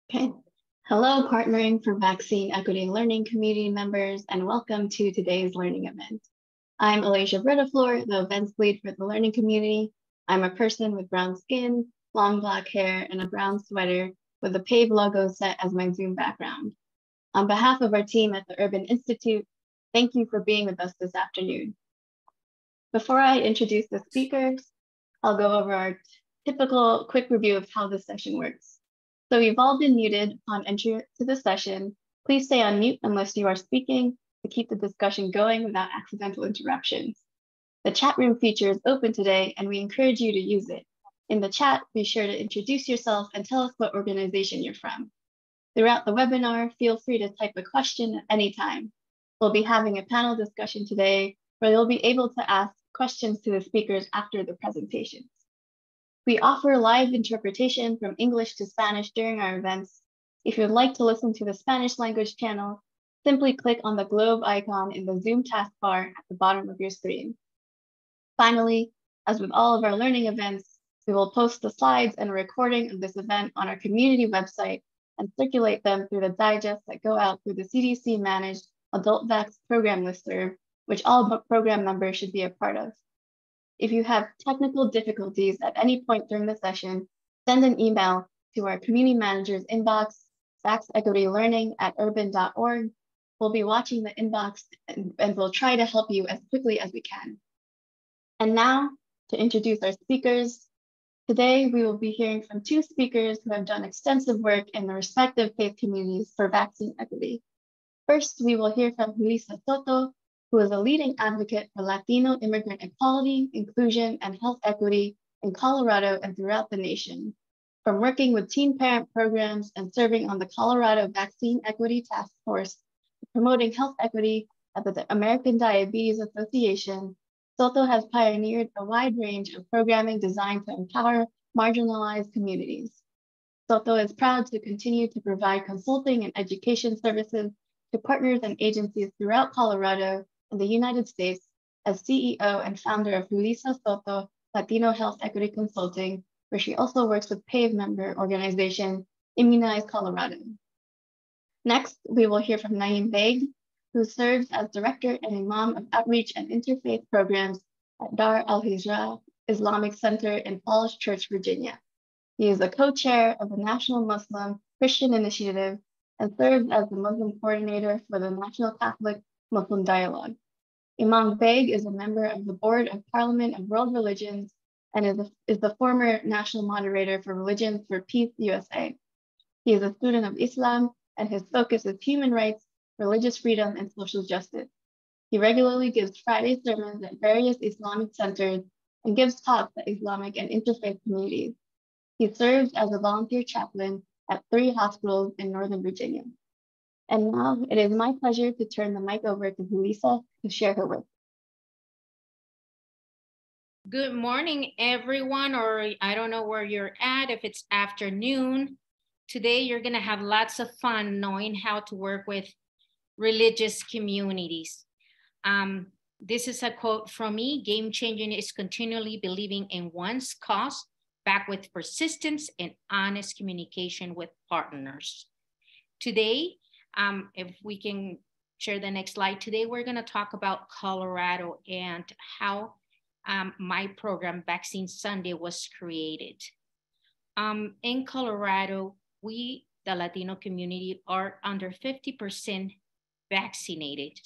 Okay. Hello, Partnering for Vaccine Equity and Learning community members, and welcome to today's learning event. I'm Alasia Bredaflor, the events lead for the learning community. I'm a person with brown skin, long black hair, and a brown sweater with the PAVE logo set as my Zoom background. On behalf of our team at the Urban Institute, thank you for being with us this afternoon. Before I introduce the speakers, I'll go over our typical quick review of how this session works. So you've all been muted upon entry to the session. Please stay on mute unless you are speaking to keep the discussion going without accidental interruptions. The chat room feature is open today and we encourage you to use it. In the chat, be sure to introduce yourself and tell us what organization you're from. Throughout the webinar, feel free to type a question at any time. We'll be having a panel discussion today where you'll be able to ask questions to the speakers after the presentations. We offer live interpretation from English to Spanish during our events. If you'd like to listen to the Spanish language channel, simply click on the globe icon in the Zoom taskbar at the bottom of your screen. Finally, as with all of our learning events, we will post the slides and a recording of this event on our community website and circulate them through the digests that go out through the CDC-managed Adult Vax program listserv, which all program members should be a part of. If you have technical difficulties at any point during the session, send an email to our community manager's inbox, vaxequitylearning@urban.org. We'll be watching the inbox and we'll try to help you as quickly as we can. And now to introduce our speakers. Today, we will be hearing from two speakers who have done extensive work in the respective faith communities for vaccine equity. First, we will hear from Julissa Soto, who is a leading advocate for Latino immigrant equality, inclusion, and health equity in Colorado and throughout the nation. From working with teen parent programs and serving on the Colorado Vaccine Equity Task Force, to promoting health equity at the American Diabetes Association, Soto has pioneered a wide range of programming designed to empower marginalized communities. Soto is proud to continue to provide consulting and education services to partners and agencies throughout Colorado in the United States as CEO and founder of Julissa Soto Latino Health Equity Consulting, where she also works with PAVE member organization Immunize Colorado. Next, we will hear from Naeem Baig, who serves as Director and Imam of Outreach and Interfaith Programs at Dar al-Hijra Islamic Center in Falls Church, Virginia. He is a co-chair of the National Muslim Christian Initiative and serves as the Muslim coordinator for the National Catholic Muslim Dialogue. Imam Baig is a member of the Board of Parliament of World Religions and is the former national moderator for Religions for Peace USA. He is a student of Islam and his focus is human rights, religious freedom, and social justice. He regularly gives Friday sermons at various Islamic centers and gives talks at Islamic and interfaith communities. He serves as a volunteer chaplain at 3 hospitals in Northern Virginia. And now it is my pleasure to turn the mic over to Julissa to share her work. Good morning, everyone, or I don't know where you're at, if it's afternoon. Today, you're gonna have lots of fun knowing how to work with religious communities. This is a quote from me: game changing is continually believing in one's cause, back with persistence and honest communication with partners. Today, if we can share the next slide. Today, we're gonna talk about Colorado and how my program, Vaccine Sunday, was created. In Colorado, we, the Latino community, are under 50% vaccinated,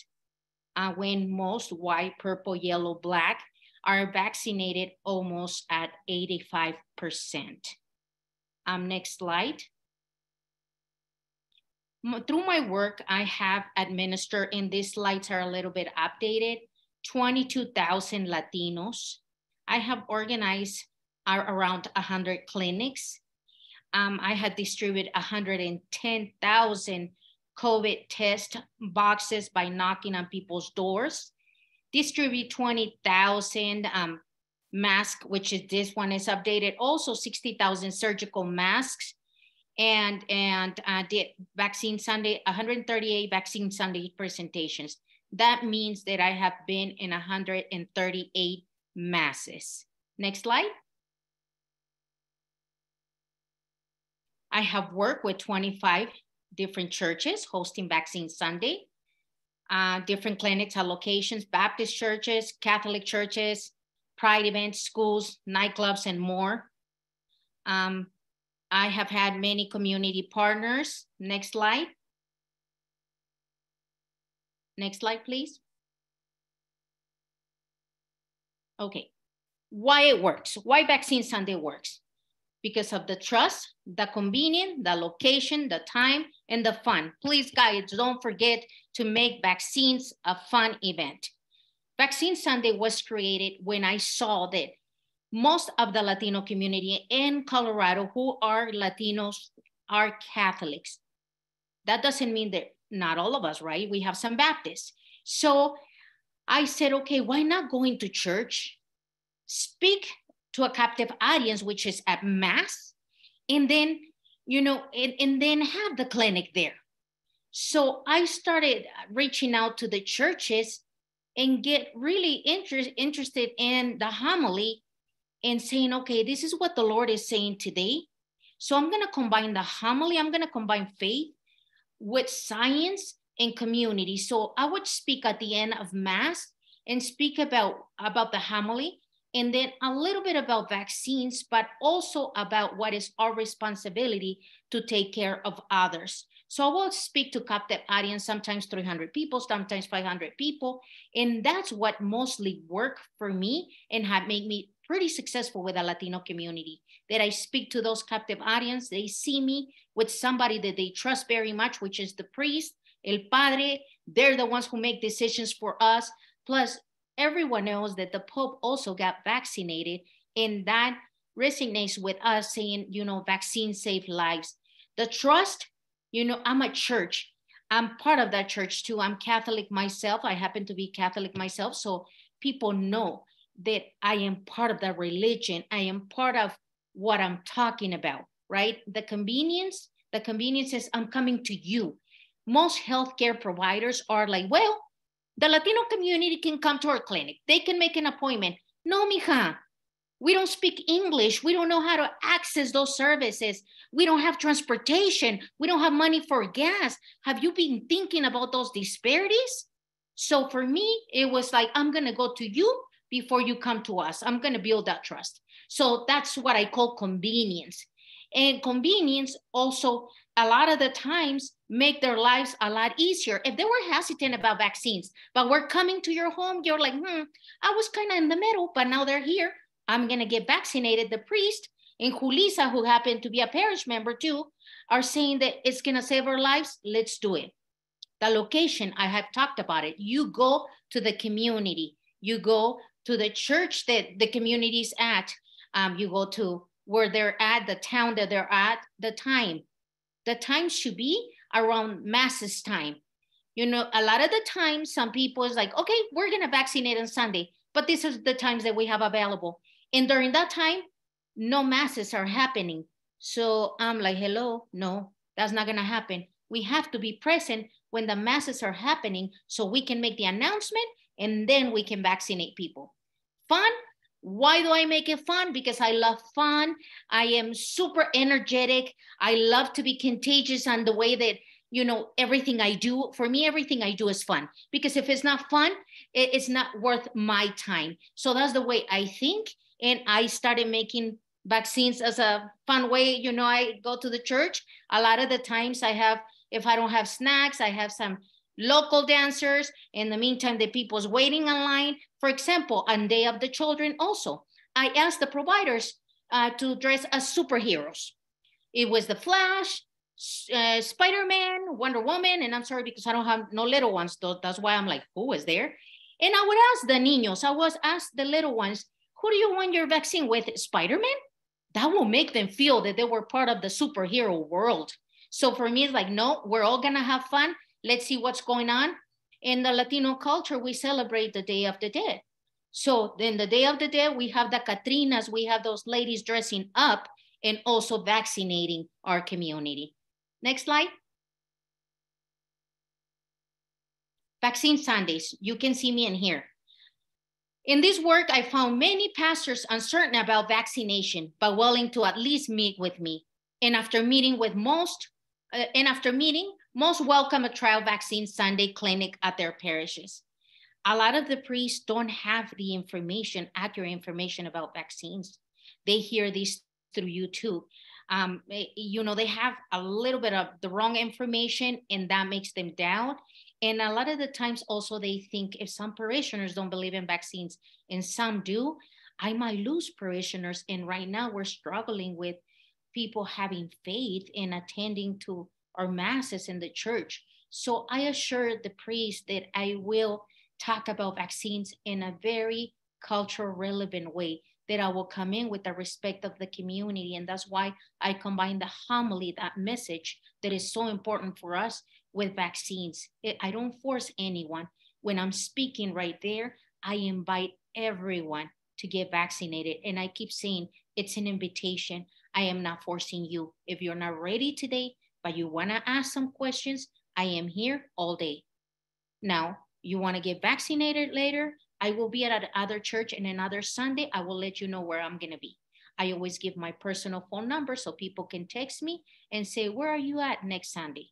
when most white, purple, yellow, black are vaccinated almost at 85%. Next slide. Through my work, I have administered, and these slides are a little bit updated, 22,000 Latinos. I have organized around 100 clinics. I had distributed 110,000 COVID test boxes by knocking on people's doors. Distribute 20,000 masks, which is this one is updated. Also 60,000 surgical masks. And did Vaccine Sunday, 138 Vaccine Sunday presentations. That means that I have been in 138 masses. Next slide. I have worked with 25 different churches hosting Vaccine Sunday, different clinics at locations, Baptist churches, Catholic churches, pride events, schools, nightclubs, and more. I have had many community partners. Next slide. Next slide, please. Okay, why it works, why Vaccine Sunday works. Because of the trust, the convenience, the location, the time, and the fun. Please, guys, don't forget to make vaccines a fun event. Vaccine Sunday was created when I saw that most of the Latino community in Colorado who are Latinos are Catholics. That doesn't mean that not all of us, right? We have some Baptists. So I said, okay, why not go into church, speak to a captive audience, which is at Mass, and then, and then have the clinic there. So I started reaching out to the churches and get really interested in the homily and saying, okay, this is what the Lord is saying today. So I'm going to combine the homily, I'm going to combine faith with science and community. So I would speak at the end of Mass and speak about the homily, and then a little bit about vaccines, but also about what is our responsibility to take care of others. So I will speak to captive audience, sometimes 300 people, sometimes 500 people. And that's what mostly worked for me and had made me pretty successful with the Latino community, that I speak to those captive audience. They see me with somebody that they trust very much, which is the priest, el padre. They're the ones who make decisions for us. Plus, everyone knows that the Pope also got vaccinated, and that resonates with us saying, vaccines save lives. The trust, I'm a church. I'm part of that church too. I'm Catholic myself. I happen to be Catholic myself. So people know that I am part of that religion. I am part of what I'm talking about, right? The convenience is I'm coming to you. Most healthcare providers are like, well, the Latino community can come to our clinic. They can make an appointment. No, mija, we don't speak English. We don't know how to access those services. We don't have transportation. We don't have money for gas. Have you been thinking about those disparities? So for me, it was like, I'm going to go to you before you come to us. I'm going to build that trust. So that's what I call convenience. And convenience also, a lot of the times, make their lives a lot easier. If they were hesitant about vaccines, but we're coming to your home, you're like, I was kind of in the middle, but now they're here. I'm going to get vaccinated. The priest and Julissa, who happened to be a parish member too, are saying that it's going to save our lives. Let's do it. The location, I have talked about it. You go to the community. You go to the church that the community's at. You go to where they're at, the town that they're at, the time. The time should be around Mass's time. A lot of the time, some people is like, okay, we're going to vaccinate on Sunday, but this is the times that we have available. And during that time, no Masses are happening. So I'm like, hello, no, that's not going to happen. We have to be present when the Masses are happening so we can make the announcement and then we can vaccinate people. Fun. Why do I make it fun? Because I love fun. I am super energetic. I love to be contagious on the way that, everything I do. For me, everything I do is fun. Because if it's not fun, it's not worth my time. So that's the way I think. And I started making vaccines as a fun way. I go to the church. A lot of the times if I don't have snacks, I have some local dancers. In the meantime, the people's waiting online. For example, on Day of the Children also, I asked the providers to dress as superheroes. It was the Flash, Spider-Man, Wonder Woman, and I'm sorry because I don't have no little ones, though. That's why I'm like, who is there? And I would ask the niños, I was asked the little ones, who do you want your vaccine with? Spider-Man? That will make them feel that they were part of the superhero world. So for me, it's like, no, we're all gonna have fun. Let's see what's going on. In the Latino culture, we celebrate the Day of the Dead. So in the Day of the Dead, we have the Catrinas, we have those ladies dressing up and also vaccinating our community. Next slide. Vaccine Sundays, you can see me in here. In this work, I found many pastors uncertain about vaccination, but willing to at least meet with me. And after meeting, most welcome a trial vaccine Sunday clinic at their parishes. A lot of the priests don't have the information, accurate information about vaccines. They hear these through YouTube. They have a little bit of the wrong information, and that makes them doubt. And a lot of the times also they think if some parishioners don't believe in vaccines and some do, I might lose parishioners. And right now we're struggling with people having faith in attending to our masses in the church. So I assure the priest that I will talk about vaccines in a very cultural relevant way, that I will come in with the respect of the community. And that's why I combine the homily, that message that is so important for us, with vaccines. I don't force anyone. When I'm speaking right there, I invite everyone to get vaccinated. And I keep saying it's an invitation. I am not forcing you. If you're not ready today, but you want to ask some questions, I am here all day. Now, you want to get vaccinated later, I will be at another church, and another Sunday, I will let you know where I'm going to be. I always give my personal phone number so people can text me and say, where are you at next Sunday?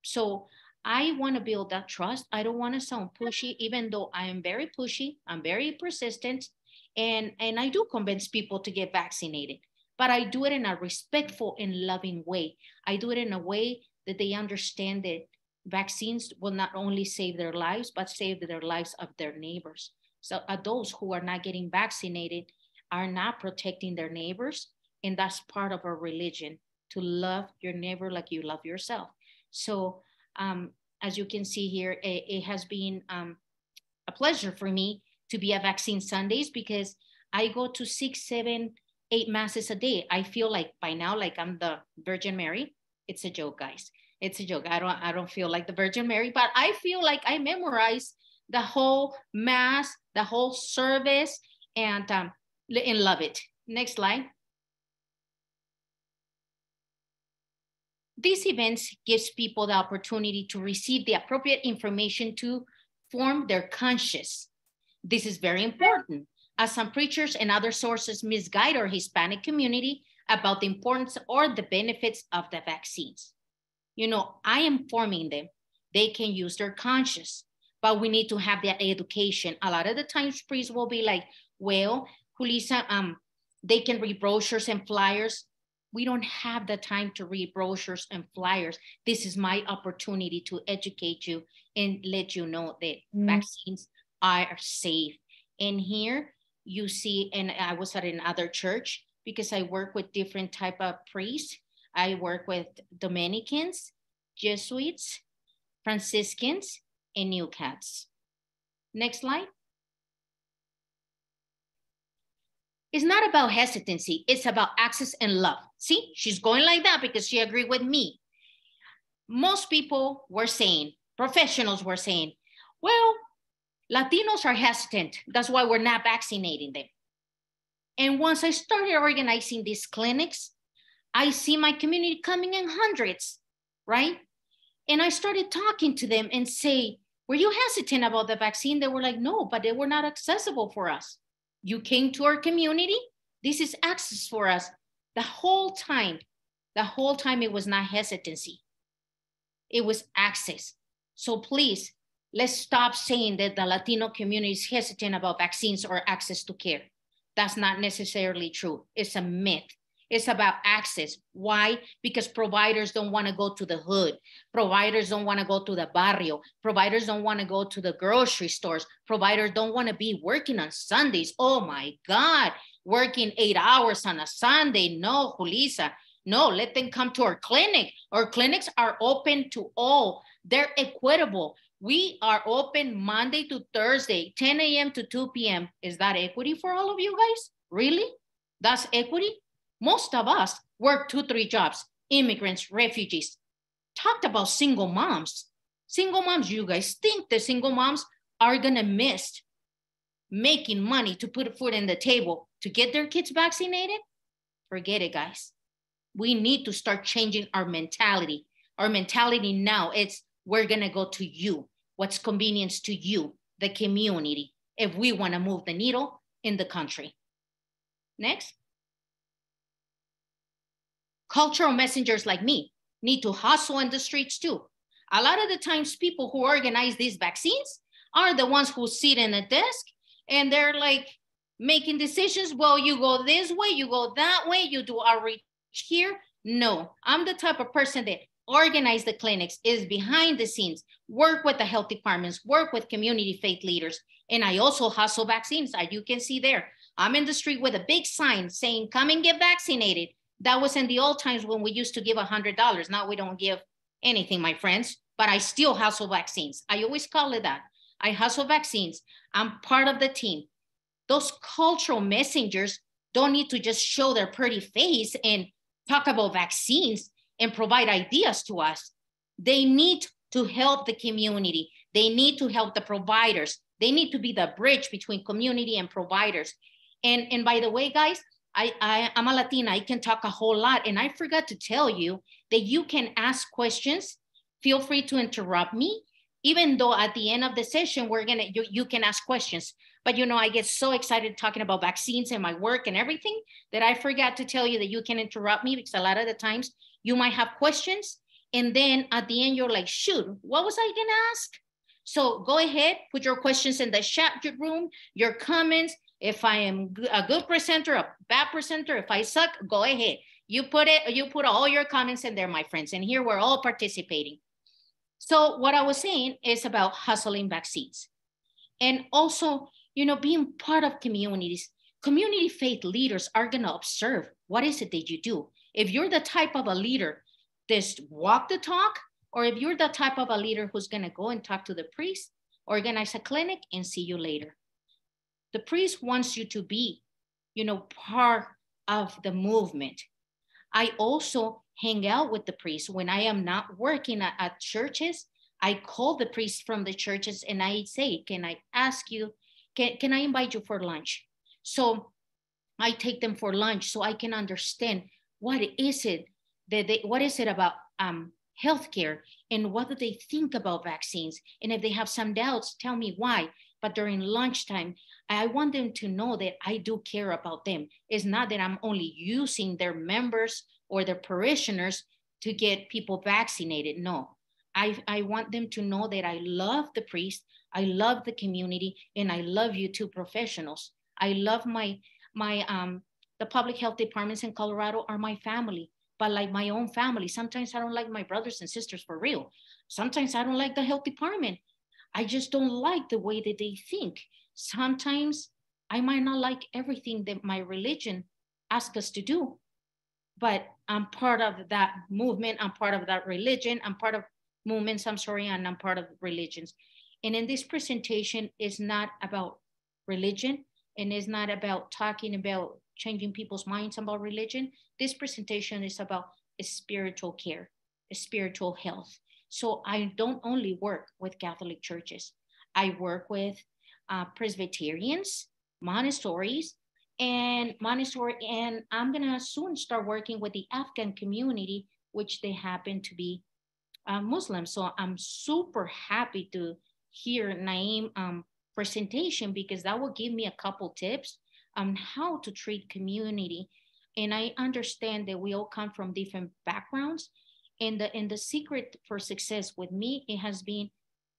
So I want to build that trust. I don't want to sound pushy, even though I am very pushy. I'm very persistent. And I do convince people to get vaccinated, but I do it in a respectful and loving way. I do it in a way that they understand that vaccines will not only save their lives, but save their lives of their neighbors. So those who are not getting vaccinated are not protecting their neighbors. And that's part of our religion, to love your neighbor like you love yourself. So as you can see here, it has been a pleasure for me to be at Vaccine Sundays, because I go to 6, 7, 8 masses a day. I feel like by now, like I'm the Virgin Mary. It's a joke, guys. It's a joke. I don't feel like the Virgin Mary, but I feel like I memorize the whole mass, the whole service, and love it. Next slide. These events gives people the opportunity to receive the appropriate information to form their conscience. This is very important, as some preachers and other sources misguide our Hispanic community about the importance or the benefits of the vaccines. I am informing them. They can use their conscience, but we need to have that education. A lot of the times priests will be like, well, Julissa, they can read brochures and flyers. We don't have the time to read brochures and flyers. This is my opportunity to educate you and let you know that vaccines are safe. And here you see, and I was at another church because I work with different type of priests. I work with Dominicans, Jesuits, Franciscans, and New Cats. Next slide. It's not about hesitancy. It's about access and love. See, she's going like that because she agreed with me. Most people were saying, professionals were saying, well, Latinos are hesitant. That's why we're not vaccinating them. And once I started organizing these clinics, I see my community coming in hundreds, right? And I started talking to them and say, were you hesitant about the vaccine? They were like, no, but they were not accessible for us. You came to our community. This is access for us. The whole time it was not hesitancy. It was access. So please, let's stop saying that the Latino community is hesitant about vaccines or access to care. That's not necessarily true. It's a myth. It's about access. Why? Because providers don't want to go to the hood. Providers don't want to go to the barrio. Providers don't want to go to the grocery stores. Providers don't want to be working on Sundays. Oh my God, working 8 hours on a Sunday. No, Julissa. No, let them come to our clinic. Our clinics are open to all. They're equitable. We are open Monday to Thursday, 10 a.m. to 2 p.m. Is that equity for all of you guys? Really? That's equity? Most of us work 2-3 jobs, immigrants, refugees. Talked about single moms. Single moms, you guys think the single moms are gonna miss making money to put food on the table to get their kids vaccinated? Forget it, guys. We need to start changing our mentality. Our mentality now, it's we're gonna go to you. What's convenience to you, the community, if we wanna move the needle in the country. Next. Cultural messengers like me need to hustle in the streets too. A lot of the times people who organize these vaccines are the ones who sit in a desk and they're like making decisions. Well, you go this way, you go that way, you do outreach here. No, I'm the type of person that organize the clinics, is behind the scenes, work with the health departments, work with community faith leaders. And I also hustle vaccines, as you can see there. I'm in the street with a big sign saying, come and get vaccinated. That was in the old times when we used to give $100. Now we don't give anything, my friends, but I still hustle vaccines. I always call it that. I hustle vaccines. I'm part of the team. Those cultural messengers don't need to just show their pretty face and talk about vaccines and provide ideas to us. They need to help the community. They need to help the providers. They need to be the bridge between community and providers. And by the way, guys, I'm a Latina. I can talk a whole lot. And I forgot to tell you that you can ask questions. Feel free to interrupt me, even though at the end of the session, you can ask questions. But you know, I get so excited talking about vaccines and my work and everything that I forgot to tell you that you can interrupt me, because a lot of the times you might have questions. And then at the end, you're like, shoot, what was I gonna ask? So go ahead, put your questions in the chat room, your comments. If I am a good presenter, a bad presenter, if I suck, go ahead. You put all your comments in there, my friends. And here we're all participating. So what I was saying is about hustling vaccines. And also, you know, being part of communities. Community faith leaders are gonna observe what is it that you do. If you're the type of a leader just walk the talk, or if you're the type of a leader who's gonna go and talk to the priest, organize a clinic and see you later. The priest wants you to be, you know, part of the movement. I also hang out with the priest when I am not working at churches. I call the priests from the churches and I say, can I ask you, can I invite you for lunch? So I take them for lunch so I can understand what is it about healthcare, and what do they think about vaccines? And if they have some doubts, tell me why. But during lunchtime, I want them to know that I do care about them. It's not that I'm only using their members or their parishioners to get people vaccinated. No, I want them to know that I love the priest, I love the community, and I love you too, professionals. I love the public health departments in Colorado are my family, but like my own family. Sometimes I don't like my brothers and sisters for real. Sometimes I don't like the health department. I just don't like the way that they think. Sometimes I might not like everything that my religion asks us to do, but I'm part of that movement. I'm part of that religion. I'm part of movements, and I'm part of religions. And in this presentation, it's not about religion, and it's not about talking about changing people's minds about religion. This presentation is about spiritual care, spiritual health. So I don't only work with Catholic churches. I work with Presbyterians, Montessori, and I'm gonna soon start working with the Afghan community, which they happen to be Muslim. So I'm super happy to hear Naeem presentation, because that will give me a couple tips on how to treat community. And I understand that we all come from different backgrounds. And the secret for success with me, it has been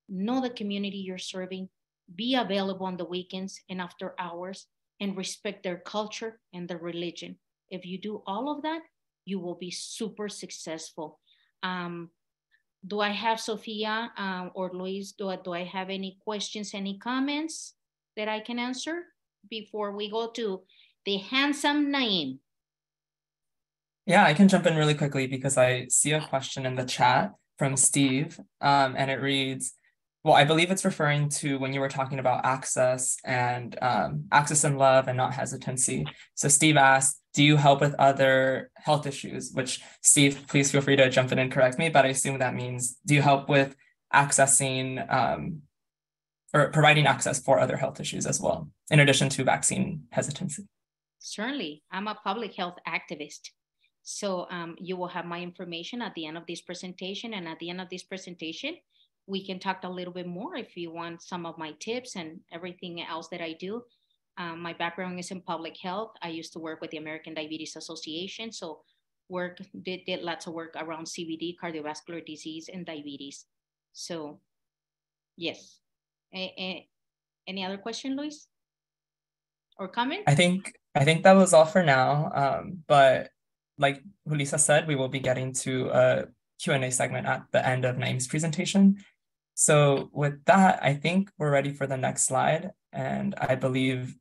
know the community you're serving, be available on the weekends and after hours, and respect their culture and their religion. If you do all of that, you will be super successful. Do I have Sophia or Luis, do I have any questions, any comments that I can answer before we go to the handsome Naeem? Yeah, I can jump in really quickly because I see a question in the chat from Steve, and it reads, well, I believe it's referring to when you were talking about access and access and love and not hesitancy. So Steve asked, do you help with other health issues? Which, Steve, please feel free to jump in and correct me, but I assume that means, do you help with accessing or providing access for other health issues as well, in addition to vaccine hesitancy? Certainly, I'm a public health activist. So you will have my information at the end of this presentation. And at the end of this presentation, we can talk a little bit more if you want some of my tips and everything else that I do. My background is in public health. I used to work with the American Diabetes Association. So did lots of work around CVD, cardiovascular disease, and diabetes. So yes. Any other question, Luis? Or comment? I think that was all for now. But like Julissa said, we will be getting to a Q&A segment at the end of Naeem's presentation. So with that, I think we're ready for the next slide. And I believe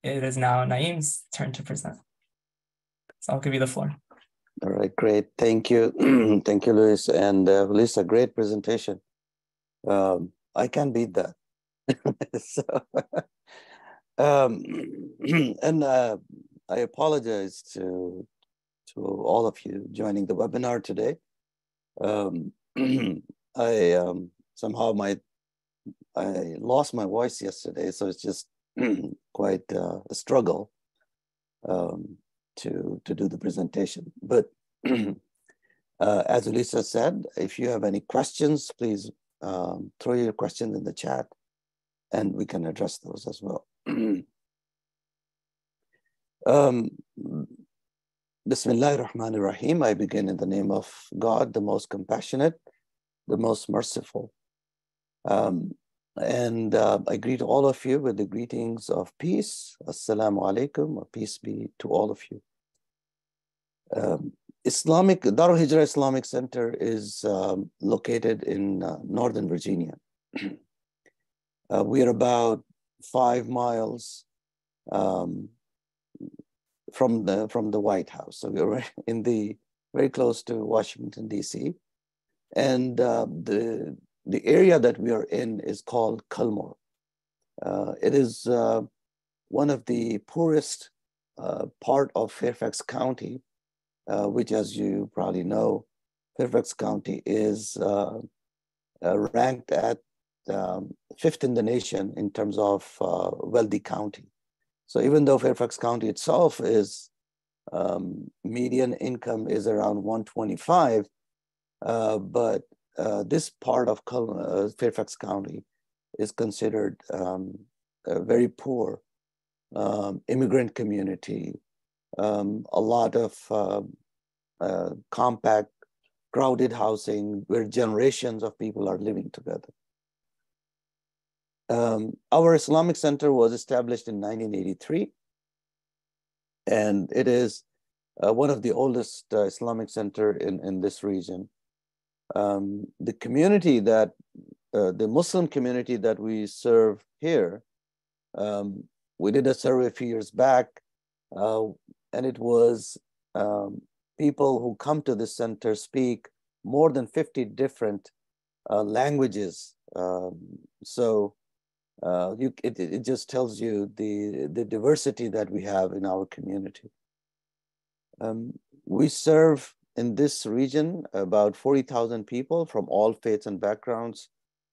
it is now Naeem's turn to present. So I'll give you the floor. All right, great. Thank you. Thank you, Luis. And Julissa, great presentation. I can't beat that. So, and I apologize to all of you joining the webinar today. Somehow I lost my voice yesterday, so it's just quite a struggle to do the presentation. But as Julissa said, if you have any questions, please throw your questions in the chat and we can address those as well. Bismillah ar-Rahman ar-Rahim. I begin in the name of God, the most compassionate, the most merciful. And I greet all of you with the greetings of peace. Assalamu alaikum, or peace be to all of you. Darul Hijrah Islamic Center is located in Northern Virginia. We are about 5 miles from the White House. So we're very close to Washington, D.C. And the area that we are in is called Culmore. It is one of the poorest part of Fairfax County, which, as you probably know, Fairfax County is ranked at 5th in the nation in terms of wealthy county. So even though Fairfax County itself is median income is around 125, but this part of Fairfax County is considered a very poor immigrant community, a lot of compact, crowded housing where generations of people are living together. Our Islamic Center was established in 1983, and it is one of the oldest Islamic center in this region. The community that, the Muslim community that we serve here, we did a survey a few years back, and it was people who come to this center speak more than 50 different languages. So it just tells you the diversity that we have in our community. We serve in this region about 40,000 people from all faiths and backgrounds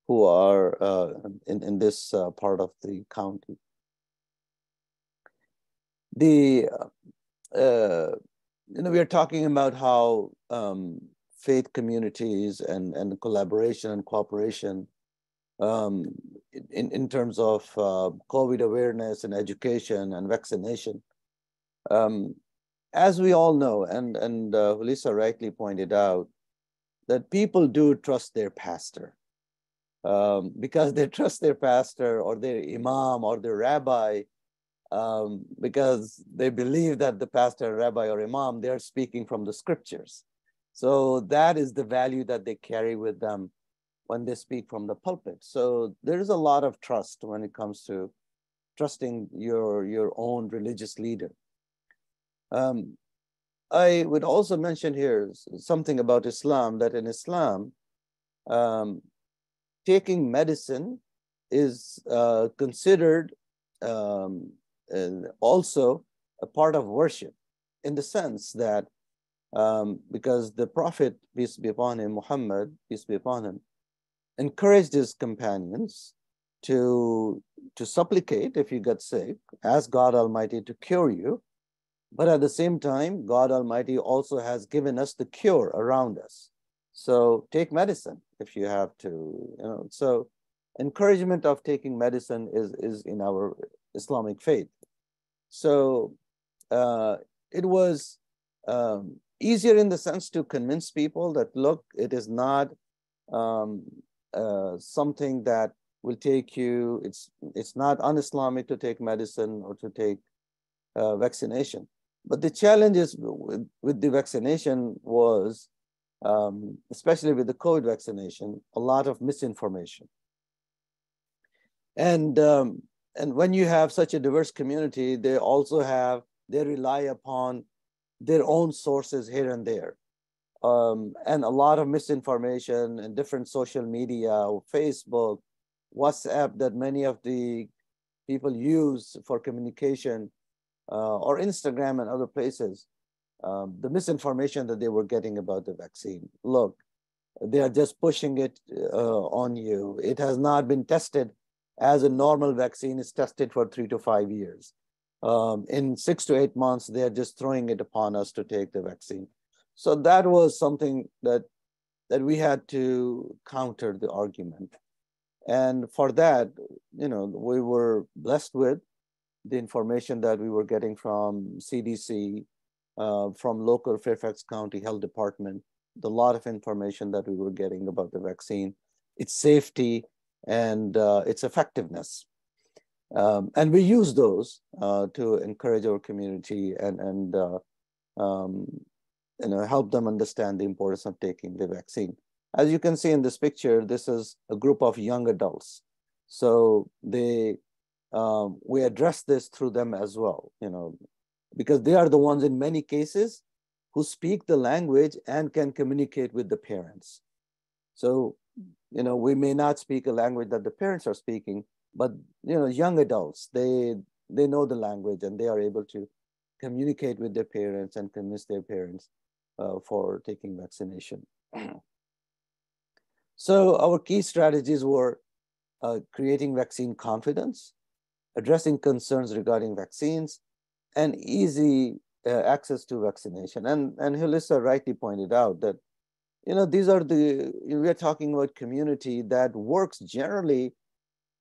who are in this part of the county. We are talking about how faith communities and collaboration and cooperation in terms of COVID awareness and education and vaccination. As we all know, and Julissa rightly pointed out, that people do trust their pastor because they trust their pastor or their imam or their rabbi because they believe that the pastor, rabbi, or imam, they're speaking from the scriptures. So that is the value that they carry with them when they speak from the pulpit. So there is a lot of trust when it comes to trusting your own religious leader. I would also mention here something about Islam, that in Islam, taking medicine is considered also a part of worship, in the sense that because the Prophet, peace be upon him, Muhammad, peace be upon him, encouraged his companions to supplicate if you get sick, ask God Almighty to cure you. But at the same time, God Almighty also has given us the cure around us. So take medicine if you have to, So encouragement of taking medicine is in our Islamic faith. So it was easier in the sense to convince people that, look, it is not something that will take you, it's not un-Islamic to take medicine or to take vaccination. But the challenge is with the vaccination was, especially with the COVID vaccination, a lot of misinformation. And when you have such a diverse community, they rely upon their own sources here and there. And a lot of misinformation and different social media, Facebook, WhatsApp that many of the people use for communication, or Instagram and other places, the misinformation that they were getting about the vaccine. Look, they are just pushing it on you. It has not been tested as a normal vaccine is tested for 3 to 5 years. In 6 to 8 months, they're just throwing it upon us to take the vaccine. So that was something that we had to counter the argument. And for that, we were blessed with the information that we were getting from CDC, from local Fairfax County Health Department, a lot of information that we were getting about the vaccine, its safety, and its effectiveness. And we use those to encourage our community and help them understand the importance of taking the vaccine. As you can see in this picture, this is a group of young adults. So we address this through them as well, because they are the ones in many cases who speak the language and can communicate with the parents. So, we may not speak a language that the parents are speaking, but, young adults, they know the language and they are able to communicate with their parents and convince their parents for taking vaccination. So our key strategies were creating vaccine confidence, addressing concerns regarding vaccines, and easy access to vaccination. And Julissa rightly pointed out that, these are we are talking about community that works generally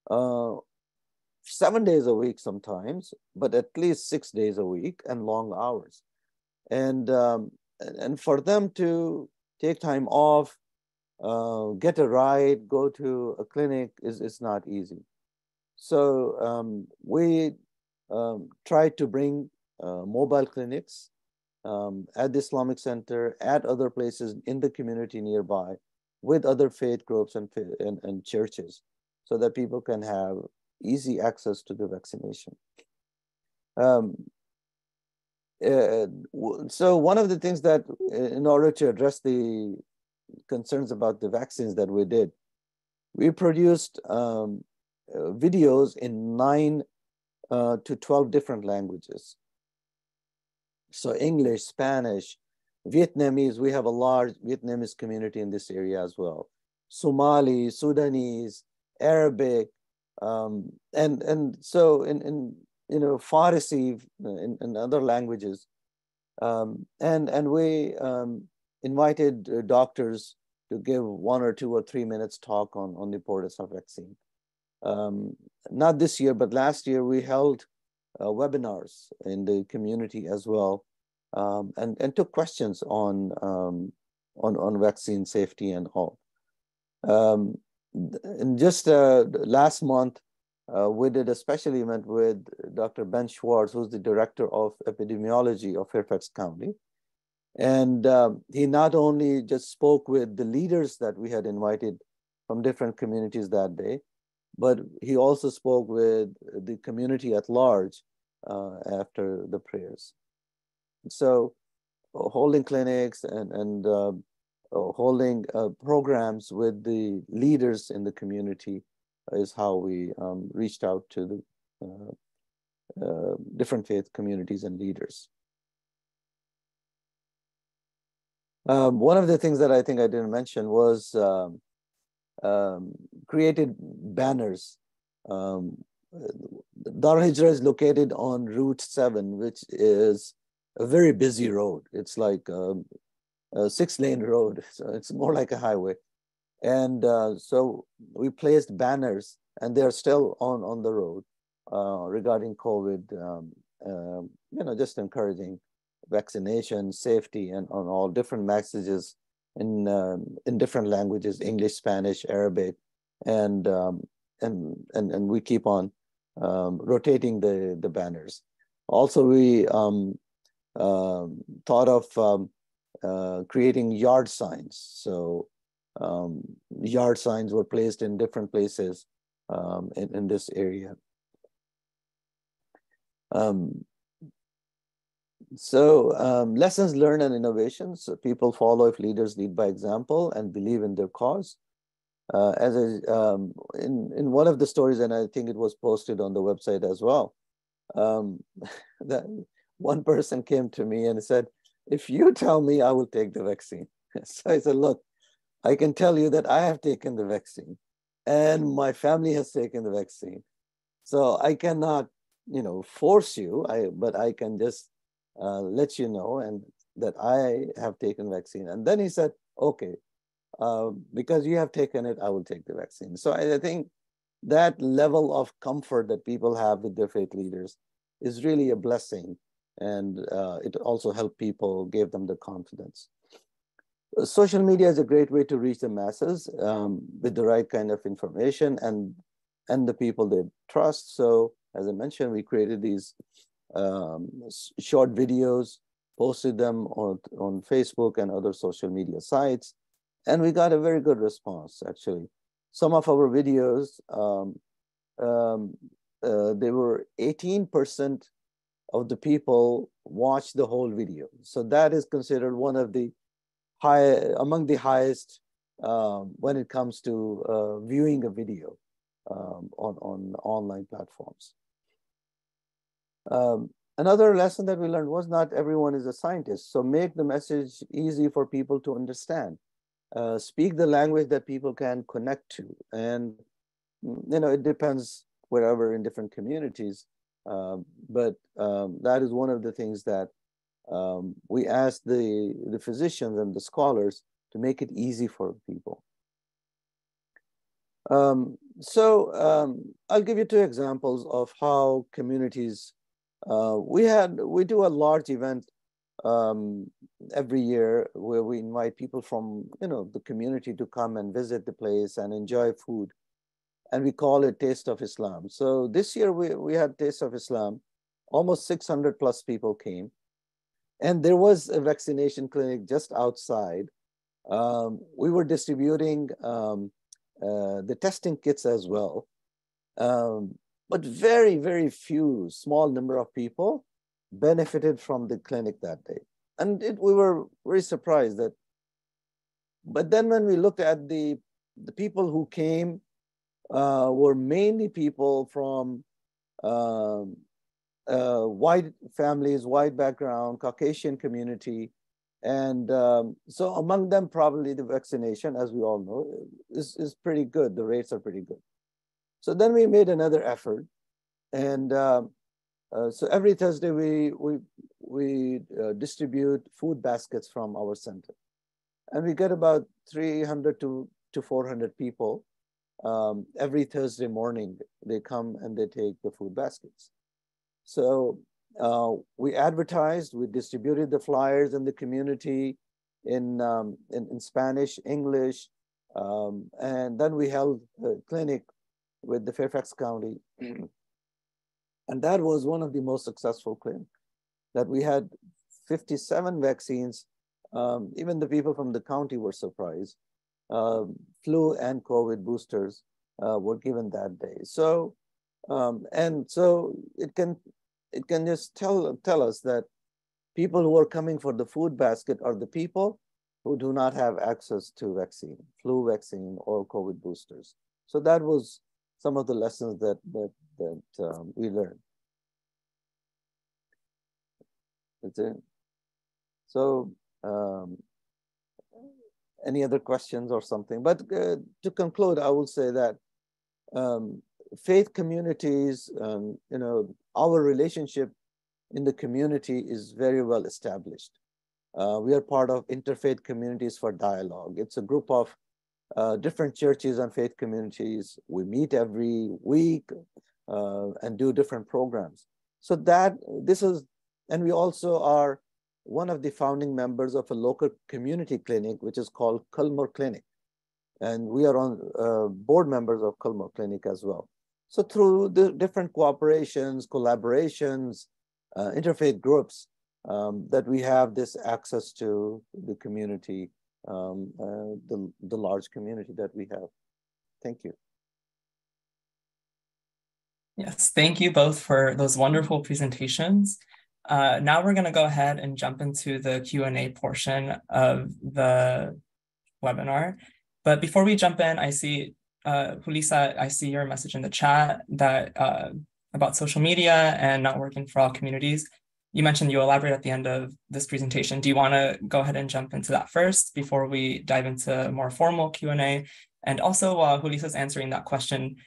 7 days a week sometimes, but at least 6 days a week and long hours. And for them to take time off, get a ride, go to a clinic is not easy. So we tried to bring mobile clinics at the Islamic Center, at other places in the community nearby, with other faith groups and churches, so that people can have easy access to the vaccination. So one of the things that, in order to address the concerns about the vaccines that we did, we produced videos in 9 to 12 different languages. So English, Spanish, Vietnamese, we have a large Vietnamese community in this area as well. Somali, Sudanese, Arabic, and so in Farsi in other languages. And we invited doctors to give 1 or 2 or 3 minutes talk on the importance of vaccine. Not this year, but last year we held webinars in the community as well, and took questions on vaccine safety and all. And just last month, we did a special event with Dr. Ben Schwartz, who's the director of epidemiology of Fairfax County. And he not only just spoke with the leaders that we had invited from different communities that day, but he also spoke with the community at large after the prayers. So holding clinics and holding programs with the leaders in the community is how we reached out to the different faith communities and leaders. One of the things that I think I didn't mention was created banners. Dar Hijra is located on Route 7, which is a very busy road. It's like a 6-lane road, so it's more like a highway. And so we placed banners, and they're still on the road regarding COVID, just encouraging vaccination, safety, and on all different messages in different languages, English, Spanish, Arabic, and we keep on rotating the banners. Also, we thought of creating yard signs. So yard signs were placed in different places in this area. Lessons learned and innovations. So people follow if leaders lead by example and believe in their cause. In one of the stories, and I think it was posted on the website as well, that one person came to me and said, if you tell me, I will take the vaccine. So I said, look, I can tell you that I have taken the vaccine and my family has taken the vaccine. So I cannot, force you, but I can just let you know and that I have taken vaccine. And then he said, okay, because you have taken it, I will take the vaccine. So I think that level of comfort that people have with their faith leaders is really a blessing. And it also helped people, gave them the confidence. Social media is a great way to reach the masses with the right kind of information and the people they trust. So as I mentioned, we created these short videos, posted them on Facebook and other social media sites. And we got a very good response, actually. Some of our videos, they were 18% of the people watched the whole video. So that is considered one of the among the highest when it comes to viewing a video on online platforms. Another lesson that we learned was not everyone is a scientist. So make the message easy for people to understand. Speak the language that people can connect to. And, it depends wherever in different communities. But that is one of the things that we ask the physicians and the scholars to make it easy for people. I'll give you two examples of how communities, we do a large event every year where we invite people from, the community to come and visit the place and enjoy food. And we call it Taste of Islam. So this year we had Taste of Islam, almost 600 plus people came. And there was a vaccination clinic just outside. We were distributing the testing kits as well. But very, very few, small number of people benefited from the clinic that day. And we were very surprised that, but then when we looked at the people who came were mainly people from white families, white background, Caucasian community. And so among them, probably the vaccination, as we all know, is pretty good. The rates are pretty good. So then we made another effort. And so every Thursday, we distribute food baskets from our center. And we get about 300 to 400 people. Every Thursday morning, they come and they take the food baskets. So we advertised, we distributed the flyers in the community in Spanish, English, and then we held a clinic with the Fairfax County. And that was one of the most successful clinics, that we had 57 vaccines. Even the people from the county were surprised. Flu and COVID boosters were given that day. So, and so it can just tell us that people who are coming for the food basket are the people who do not have access to vaccine, flu vaccine or COVID boosters. So that was some of the lessons that we learned. That's it. So any other questions or something? But to conclude, I will say that faith communities, our relationship in the community is very well established. We are part of Interfaith Communities for Dialogue. It's a group of different churches and faith communities. We meet every week and do different programs. So and we also are one of the founding members of a local community clinic, which is called Culmore Clinic. And we are on board members of Culmore Clinic as well. So through the different cooperations, collaborations, interfaith groups, that we have this access to the community, the large community that we have. Thank you. Yes, thank you both for those wonderful presentations. Now we're going to go ahead and jump into the Q&A portion of the webinar. But before we jump in, I see, Julissa, I see your message in the chat that about social media and not working for all communities. You mentioned you elaborate at the end of this presentation. Do you want to go ahead and jump into that first before we dive into more formal Q&A? And also, while Julissa's answering that question,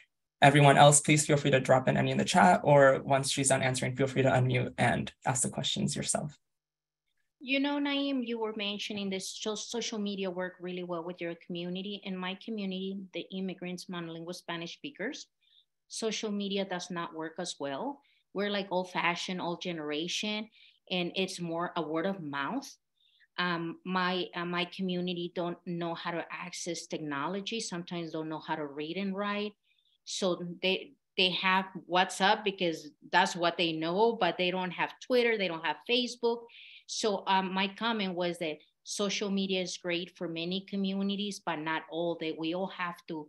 everyone else, please feel free to drop in any in the chat, or once she's done answering, feel free to unmute and ask the questions yourself. You know, Naeem, you were mentioning this social media work really well with your community. In my community, the immigrants, monolingual Spanish speakers, social media does not work as well. We're like old-fashioned, old generation, and it's more a word of mouth. My community don't know how to access technology. Sometimes don't know how to read and write. So they have WhatsApp because that's what they know, but they don't have Twitter, they don't have Facebook. So my comment was that social media is great for many communities, but not all. That we all have to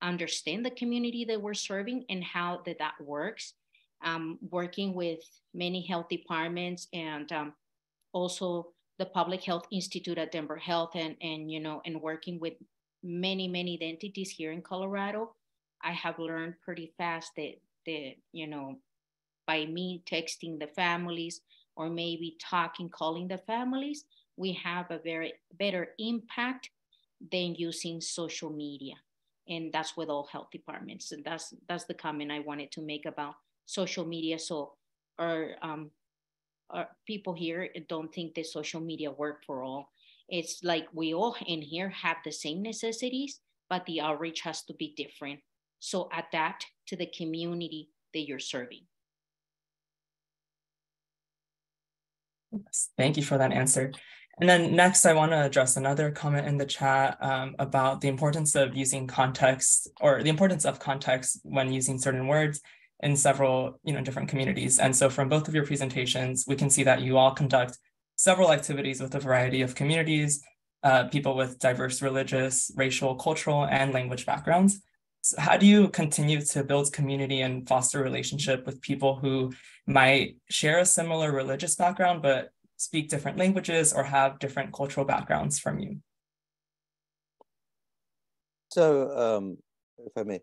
understand the community that we're serving and how that works. Working with many health departments and also the Public Health Institute at Denver Health and you know, and working with many entities here in Colorado, I have learned pretty fast that you know, by me texting the families or maybe calling the families, we have a very better impact than using social media. And that's with all health departments. And that's the comment I wanted to make about social media. So our people here don't think that social media work for all. It's like we all in here have the same necessities, but the outreach has to be different. So adapt to the community that you're serving. Yes, thank you for that answer. And then next, I want to address another comment in the chat about the importance of using context, or the importance of context when using certain words in several, you know, different communities. And so from both of your presentations, we can see that you all conduct several activities with a variety of communities, people with diverse religious, racial, cultural, and language backgrounds. So how do you continue to build community and foster relationship with people who might share a similar religious background, but speak different languages or have different cultural backgrounds from you? So, if I may,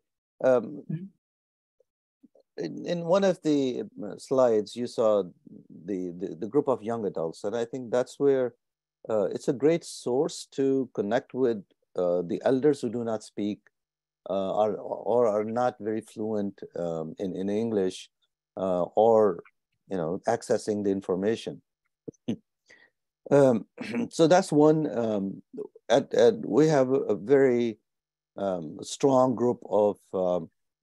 in one of the slides, you saw the group of young adults, and I think that's where it's a great source to connect with the elders who do not speak or are not very fluent in English, or you know, accessing the information. So that's one. We have a very strong group of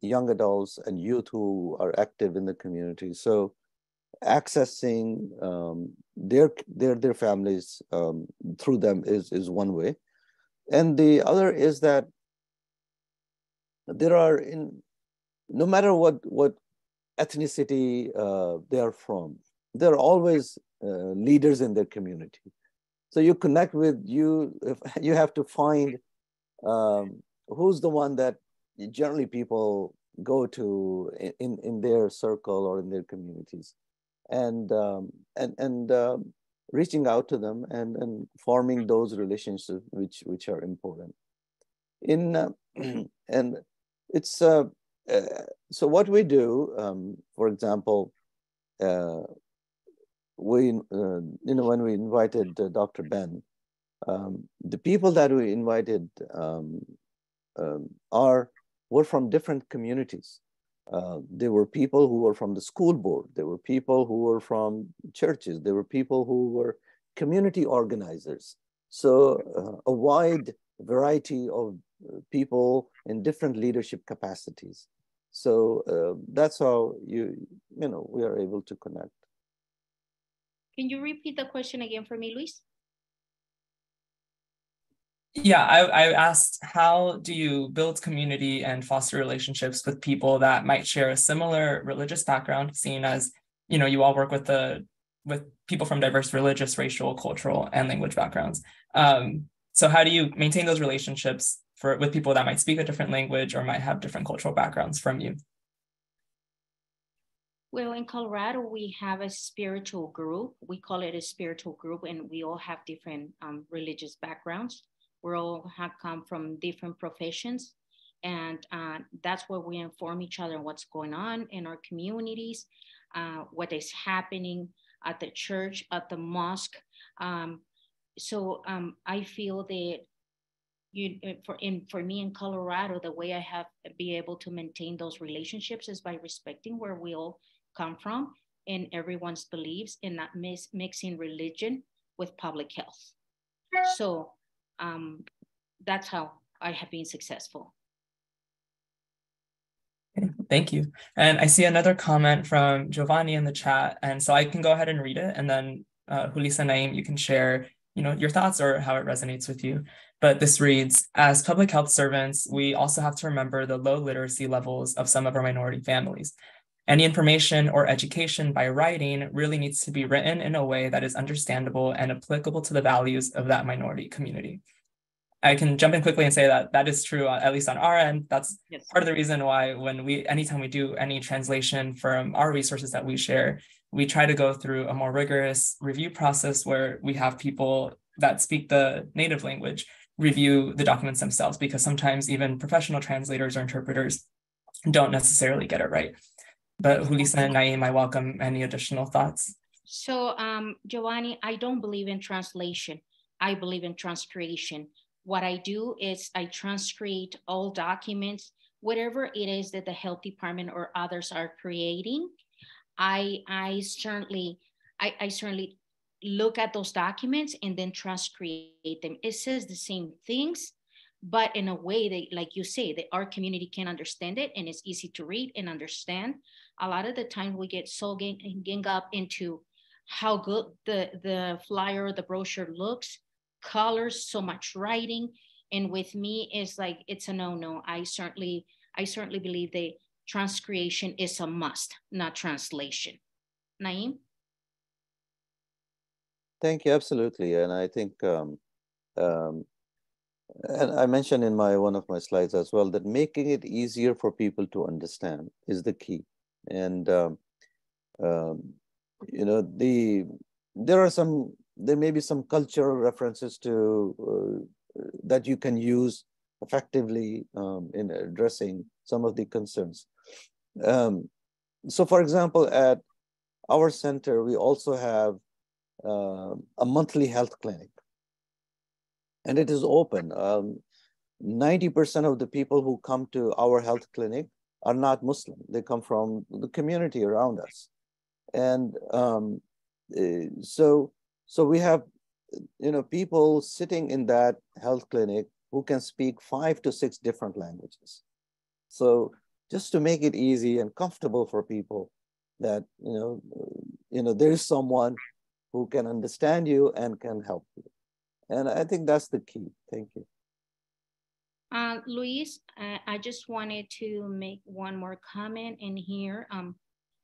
young adults and youth who are active in the community. So accessing their families through them is one way, and the other is that there are, no matter what ethnicity they are from, there are always leaders in their community. So you connect with you have to find who's the one that generally people go to in their circle or in their communities, and reaching out to them and forming those relationships which are important. And it's so what we do, for example, we you know, when we invited Dr. Ben, the people that we invited were from different communities. There were people who were from the school board. There were people who were from churches. There were people who were community organizers. So a wide variety of people in different leadership capacities. So that's how you know, we are able to connect. Can you repeat the question again for me, Luis? Yeah, I asked, how do you build community and foster relationships with people that might share a similar religious background, seeing as, you know, you all work with people from diverse religious, racial, cultural, and language backgrounds. So how do you maintain those relationships with people that might speak a different language or might have different cultural backgrounds from you? Well, in Colorado, we have a spiritual group. We call it a spiritual group, and we all have different religious backgrounds. We all have come from different professions, and that's where we inform each other on what's going on in our communities, what is happening at the church, at the mosque. So I feel that for me in Colorado, the way I have be able to maintain those relationships is by respecting where we all come from and everyone's beliefs, and not mixing religion with public health. So that's how I have been successful. Thank you. And I see another comment from Giovanni in the chat. And so I can go ahead and read it. And then Julissa, Naeem, you can share, you know, your thoughts or how it resonates with you. But this reads, as public health servants, we also have to remember the low literacy levels of some of our minority families. Any information or education by writing really needs to be written in a way that is understandable and applicable to the values of that minority community. I can jump in quickly and say that that is true, at least on our end. That's yes. Part of the reason why anytime we do any translation from our resources that we share, we try to go through a more rigorous review process where we have people that speak the native language review the documents themselves, because sometimes even professional translators or interpreters don't necessarily get it right. But Julissa and Naeem, I welcome any additional thoughts. So Giovanni, I don't believe in translation. I believe in transcreation. What I do is I transcreate all documents, whatever it is that the health department or others are creating. I certainly look at those documents and then transcreate them. It says the same things, but in a way that, like you say, that our community can understand it and it's easy to read and understand. A lot of the time we get so gang up into how good the flyer or the brochure looks, colors, so much writing. And with me, it's like, it's a no-no. I certainly believe that transcreation is a must, not translation. Naeem? Thank you, absolutely. And I think, and I mentioned in one of my slides as well, that making it easier for people to understand is the key. And, you know, there may be some cultural references to that you can use effectively in addressing some of the concerns. So for example, at our center, we also have a monthly health clinic, and it is open. 90% of the people who come to our health clinic are not Muslim. They come from the community around us. And so we have, you know, people sitting in that health clinic who can speak 5 to 6 different languages. So just to make it easy and comfortable for people, that you know there is someone who can understand you and can help you. And I think that's the key. Thank you. Luis, I just wanted to make one more comment in here.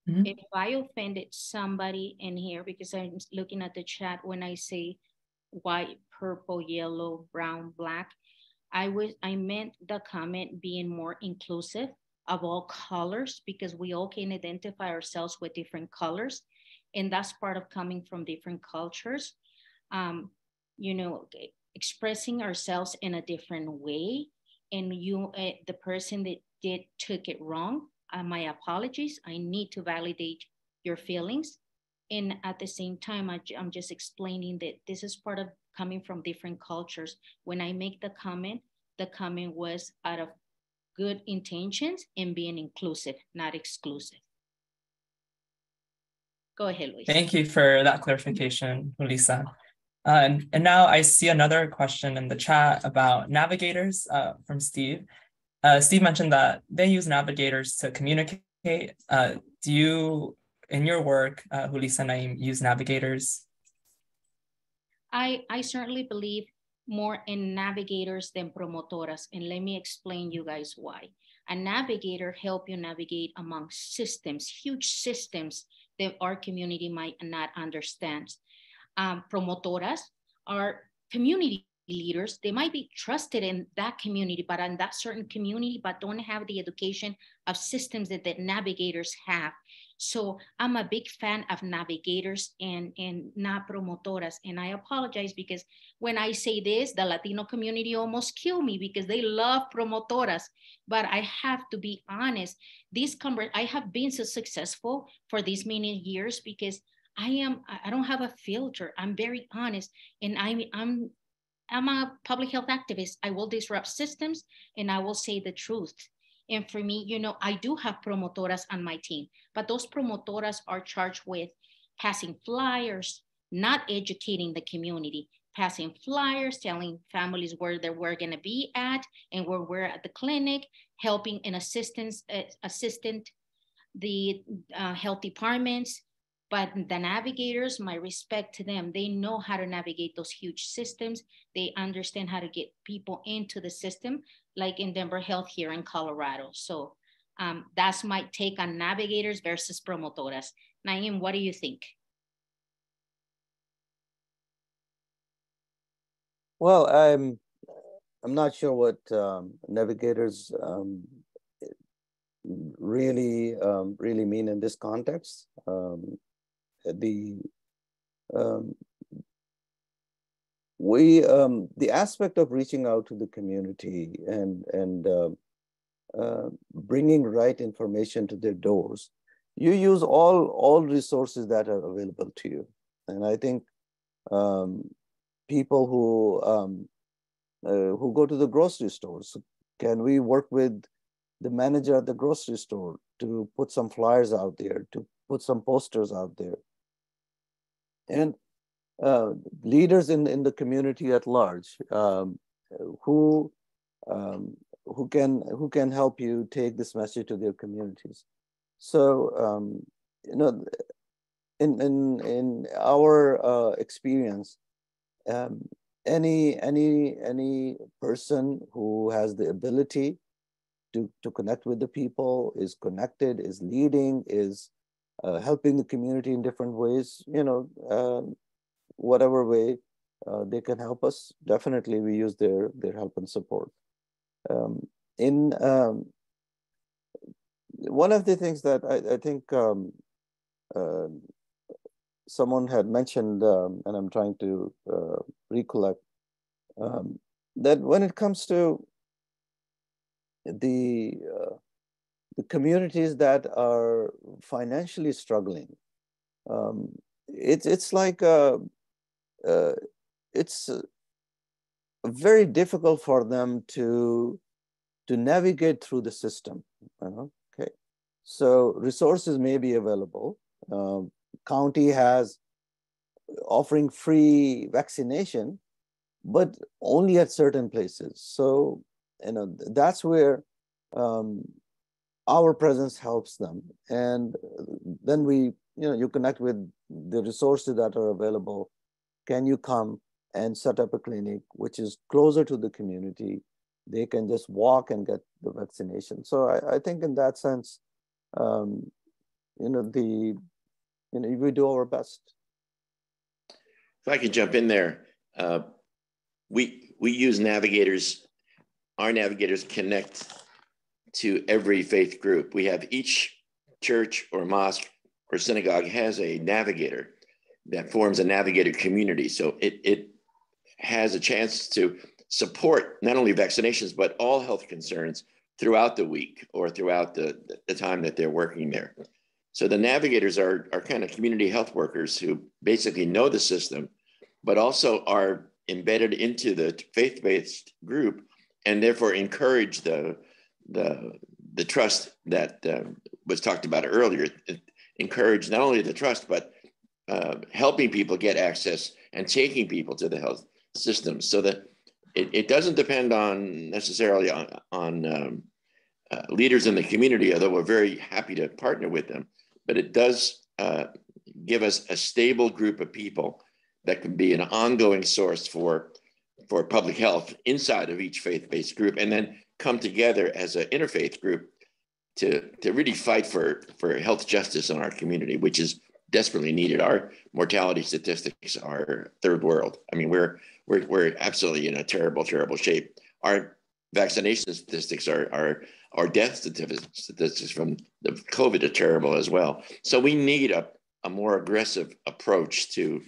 If I offended somebody in here, because I'm looking at the chat when I say white, purple, yellow, brown, black, I meant the comment being more inclusive of all colors, because we all can identify ourselves with different colors. And that's part of coming from different cultures. You know, expressing ourselves in a different way. And the person that took it wrong, my apologies. I need to validate your feelings. And at the same time, I'm just explaining that this is part of coming from different cultures. When I make the comment was out of good intentions and being inclusive, not exclusive. Go ahead, Luis. Thank you for that clarification, Julissa. And now I see another question in the chat about navigators from Steve. Steve mentioned that they use navigators to communicate. Do you in your work, Julissa, Naeem, use navigators? I certainly believe more in navigators than promotoras, and let me explain you guys why. A navigator help you navigate among systems, huge systems that our community might not understand. Promotoras are community leaders. They might be trusted in that community, but in that certain community, but don't have the education of systems that the navigators have. So I'm a big fan of navigators and not promotoras. And I apologize because when I say this, the Latino community almost kill me because they love promotoras. But I have to be honest, I have been so successful for these many years because I don't have a filter. I'm very honest. And I'm a public health activist. I will disrupt systems and I will say the truth. And for me, you know, I do have promotoras on my team, but those promotoras are charged with passing flyers, not educating the community, passing flyers, telling families where we're going to be at and where we're at the clinic, helping and assisting the health departments. But the navigators, my respect to them, they know how to navigate those huge systems. They understand how to get people into the system, like in Denver Health here in Colorado. So that's my take on navigators versus promotoras. Naeem, what do you think? Well, I'm not sure what navigators really mean in this context. The aspect of reaching out to the community and bringing right information to their doors, you use all resources that are available to you. And I think people who go to the grocery stores, can we work with the manager at the grocery store to put some flyers out there, to put some posters out there? And leaders in the community at large who can help you take this message to their communities. So you know, in our experience, any person who has the ability to connect with the people, is connected, is leading, is helping the community in different ways, you know, whatever way they can help us, definitely we use their help and support. One of the things that I think someone had mentioned, and I'm trying to recollect, that when it comes to the communities that are financially struggling, it's like it's very difficult for them to navigate through the system. Okay, so resources may be available. County has offering free vaccination, but only at certain places. So that's where our presence helps them, and then we, you connect with the resources that are available. Can you come and set up a clinic which is closer to the community? They can just walk and get the vaccination. So I think in that sense, we do our best. If I could jump in there, we use navigators. Our navigators connect to every faith group. We have each church or mosque or synagogue has a navigator that forms a navigator community. So it has a chance to support not only vaccinations, but all health concerns throughout the week or throughout the time that they're working there. So the navigators are kind of community health workers who basically know the system, but also are embedded into the faith-based group and therefore encourage the trust that was talked about earlier. Encourage not only the trust, but helping people get access and taking people to the health system, so that it doesn't depend on necessarily on leaders in the community, although we're very happy to partner with them. But it does give us a stable group of people that can be an ongoing source for public health inside of each faith-based group, and then come together as an interfaith group to really fight for health justice in our community, which is desperately needed. Our mortality statistics are third world. I mean, we're absolutely in a terrible, terrible shape. Our vaccination statistics are our death statistics from the COVID are terrible as well. So we need a more aggressive approach to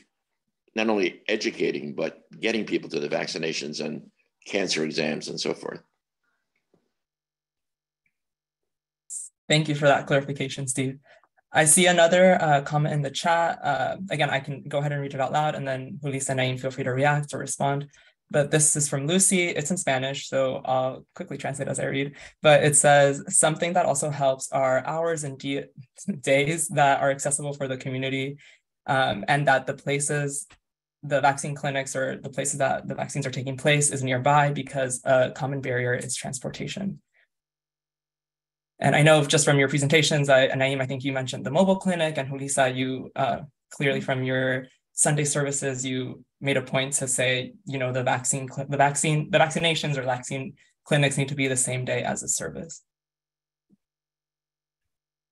not only educating, but getting people to the vaccinations and cancer exams and so forth. Thank you for that clarification, Steve. I see another comment in the chat. Again, I can go ahead and read it out loud, and then Julissa and Naim, feel free to react or respond. But this is from Lucy. It's in Spanish, so I'll quickly translate as I read. But it says, something that also helps are hours and days that are accessible for the community, and that the places, the vaccine clinics or the places that the vaccines are taking place is nearby, because a common barrier is transportation. And I know just from your presentations, Naim, I think you mentioned the mobile clinic, and Julissa, you clearly from your Sunday services, you made a point to say, you know, the vaccinations or vaccine clinics need to be the same day as the service.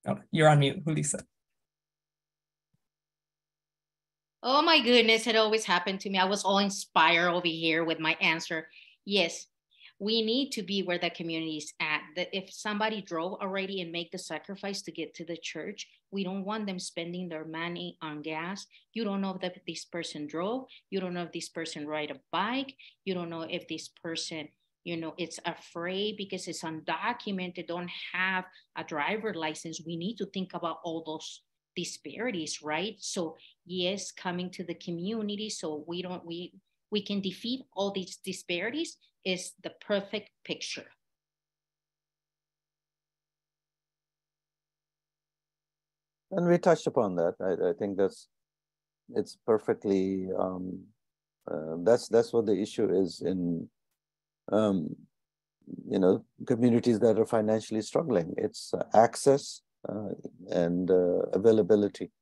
Oh, you're on mute, Julissa. Oh my goodness, it always happened to me. I was all inspired over here with my answer. Yes, we need to be where the community is at. That if somebody drove already and make the sacrifice to get to the church, we don't want them spending their money on gas. You don't know if this person drove. You don't know if this person ride a bike. You don't know if this person, you know, it's afraid because it's undocumented, don't have a driver license. We need to think about all those disparities, right? So yes, coming to the community so we can defeat all these disparities is the perfect picture. And we touched upon that. I think it's perfectly, that's what the issue is in, you know, communities that are financially struggling. It's access and availability.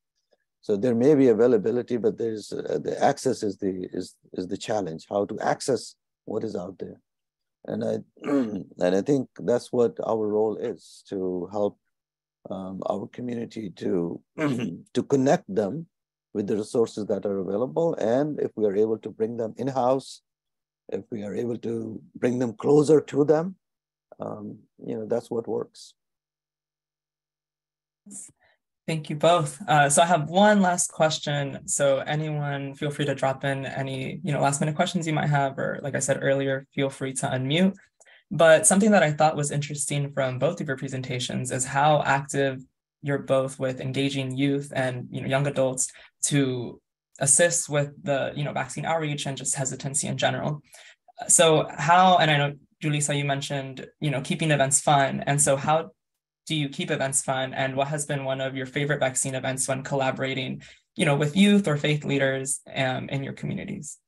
So there may be availability, but there's the access is the challenge. How to access what is out there, and I think that's what our role is, to help our community to to connect them with the resources that are available, and if we are able to bring them in-house, if we are able to bring them closer to them, you know, that's what works. Thank you both. So I have one last question. So anyone, feel free to drop in any, you know, last minute questions you might have, or like I said earlier, feel free to unmute. But something that I thought was interesting from both of your presentations is how active you're both with engaging youth and, you know, young adults to assist with the, you know, vaccine outreach and just hesitancy in general. So how, and I know, Julissa, you mentioned, you know, keeping events fun. And so how do you keep events fun, and what has been one of your favorite vaccine events when collaborating, you know, with youth or faith leaders in your communities?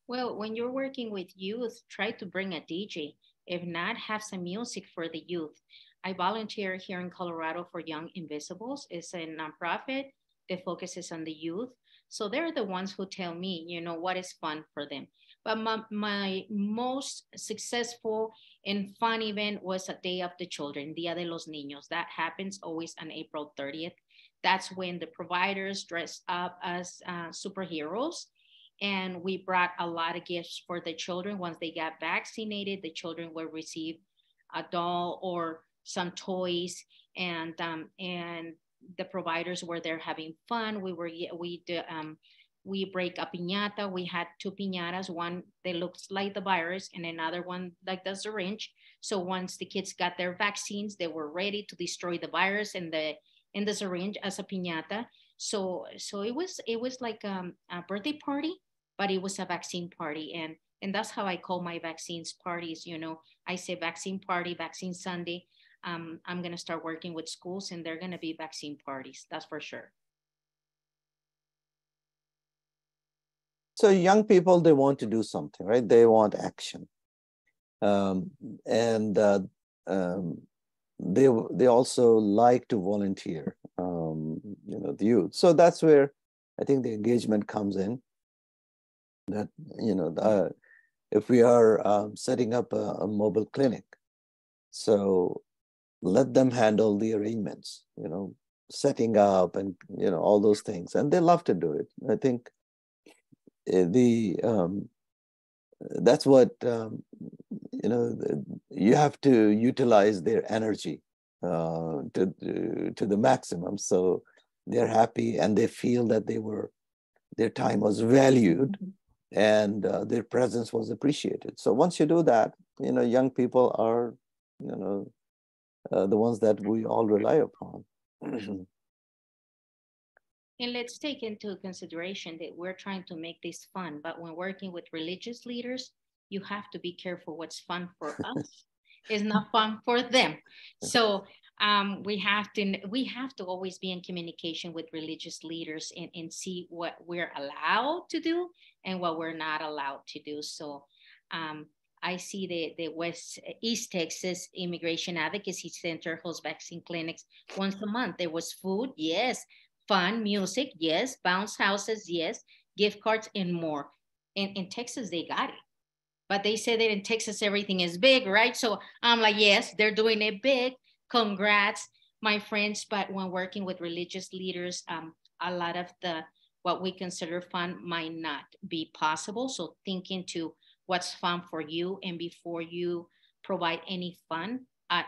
Well, when you're working with youth, try to bring a DJ. If not, have some music for the youth. I volunteer here in Colorado for Young Invisibles. It's a nonprofit that focuses on the youth. So they're the ones who tell me, you know, what is fun for them. But my most successful and fun event was a Day of the Children, Dia de los Niños. That happens always on April 30th. That's when the providers dress up as superheroes. And we brought a lot of gifts for the children. Once they got vaccinated, the children will receive a doll or some toys. And the providers were there having fun. We break a piñata. We had two piñatas, one that looks like the virus and another one like the syringe. So once the kids got their vaccines, they were ready to destroy the virus and the syringe as a piñata. So it was like a birthday party, but it was a vaccine party. And that's how I call my vaccines parties. You know, I say vaccine party, vaccine Sunday. I'm going to start working with schools and they're going to be vaccine parties. That's for sure. So young people, they want to do something, right? They want action. They also like to volunteer. You know, the youth. So that's where I think the engagement comes in. That, if we are setting up a mobile clinic, so let them handle the arrangements, setting up and, all those things. And they love to do it. I think that's what, you have to utilize their energy to the maximum. So they're happy and they feel that their time was valued and their presence was appreciated. So once you do that, young people are, the ones that we all rely upon. And let's take into consideration that we're trying to make this fun, but when working with religious leaders, you have to be careful what's fun for us is not fun for them. So we have to always be in communication with religious leaders and see what we're allowed to do and what we're not allowed to do. So I see the East Texas Immigration Advocacy Center hosts vaccine clinics once a month. There was food, yes. Fun, music, yes. Bounce houses, yes. Gift cards and more. In Texas, they got it. But they say that in Texas, everything is big, right? So I'm like, yes, they're doing it big. Congrats, my friends. But when working with religious leaders, a lot of what we consider fun might not be possible. So think into what's fun for you. And before you provide any fun at,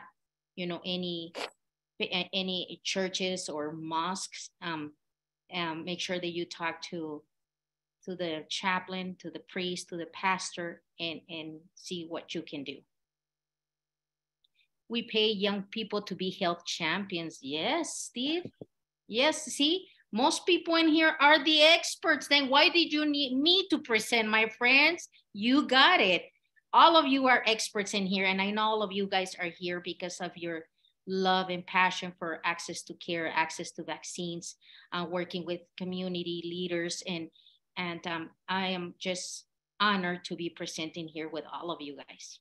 any churches or mosques, make sure that you talk to the chaplain, to the priest, to the pastor, and see what you can do. We pay young people to be health champions. Yes, Steve. Yes, see, most people in here are the experts. Then why did you need me to present, my friends? You got it. All of you are experts in here, and I know all of you guys are here because of your love and passion for access to care, access to vaccines, working with community leaders, and I am just honored to be presenting here with all of you guys.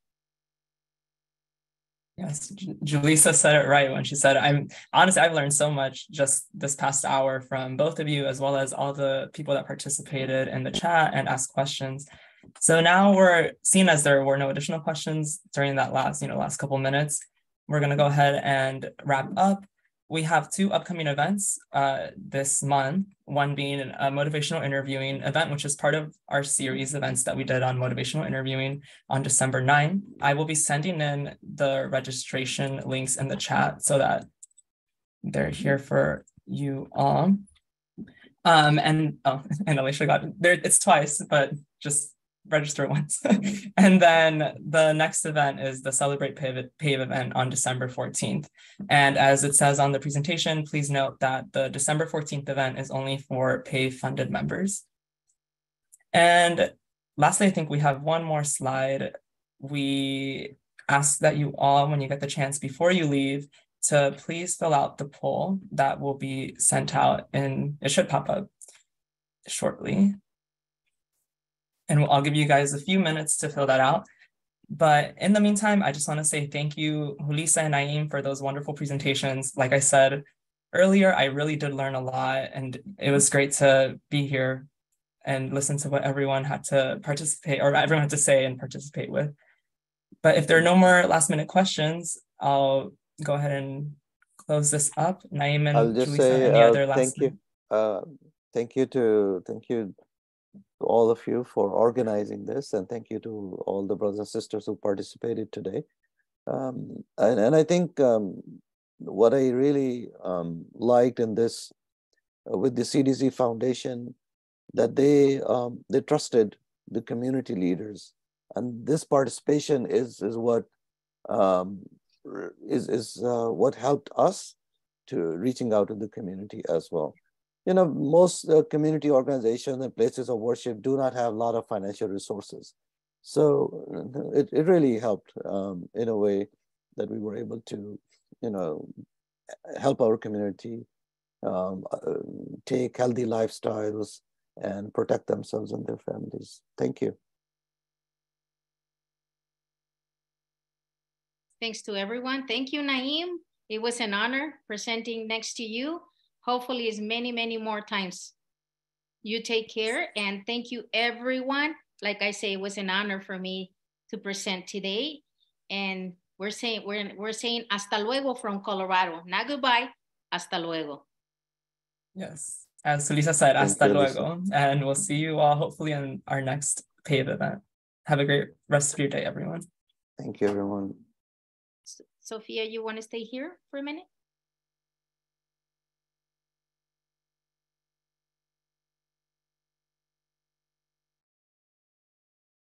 Yes, Julissa said it right when she said, I've learned so much just this past hour from both of you, as well as all the people that participated in the chat and asked questions. So now we're seeing as there were no additional questions during that last couple minutes, we're going to go ahead and wrap up. We have two upcoming events this month, one being a motivational interviewing event, which is part of our series events that we did on motivational interviewing on December 9. I will be sending in the registration links in the chat so that they're here for you all. And Alicia got it. It's twice, but just register once. And then the next event is the Celebrate PAVE event on December 14th. And as it says on the presentation, please note that the December 14th event is only for PAVE funded members. And lastly, I think we have one more slide. We ask that you all, when you get the chance before you leave, to please fill out the poll that will be sent out, and it should pop up shortly. And I'll give you guys a few minutes to fill that out. But in the meantime, I just want to say thank you, Julissa and Naeem, for those wonderful presentations. Like I said earlier, I really did learn a lot, and it was great to be here and listen to what everyone had to participate, or everyone had to say and participate with. But if there are no more last minute questions, I'll go ahead and close this up. Naeem and Julissa, any other last thank you to all of you for organizing this, and thank you to all the brothers and sisters who participated today. And I think what I really liked in this with the CDC Foundation, that they trusted the community leaders, and this participation is what what helped us to reaching out to the community as well. Most community organizations and places of worship do not have a lot of financial resources. So it really helped in a way that we were able to, help our community take healthy lifestyles and protect themselves and their families. Thank you. Thanks to everyone. Thank you, Naeem. It was an honor presenting next to you. hopefully it's many, many more times. You take care, and thank you, everyone. Like I say, it was an honor for me to present today. And we're saying hasta luego from Colorado. Not goodbye, hasta luego. Yes, as Lisa said, Thank hasta you, luego. Lisa. And we'll see you all hopefully in our next PAVE event. Have a great rest of your day, everyone. Thank you, everyone. Sophia, you want to stay here for a minute?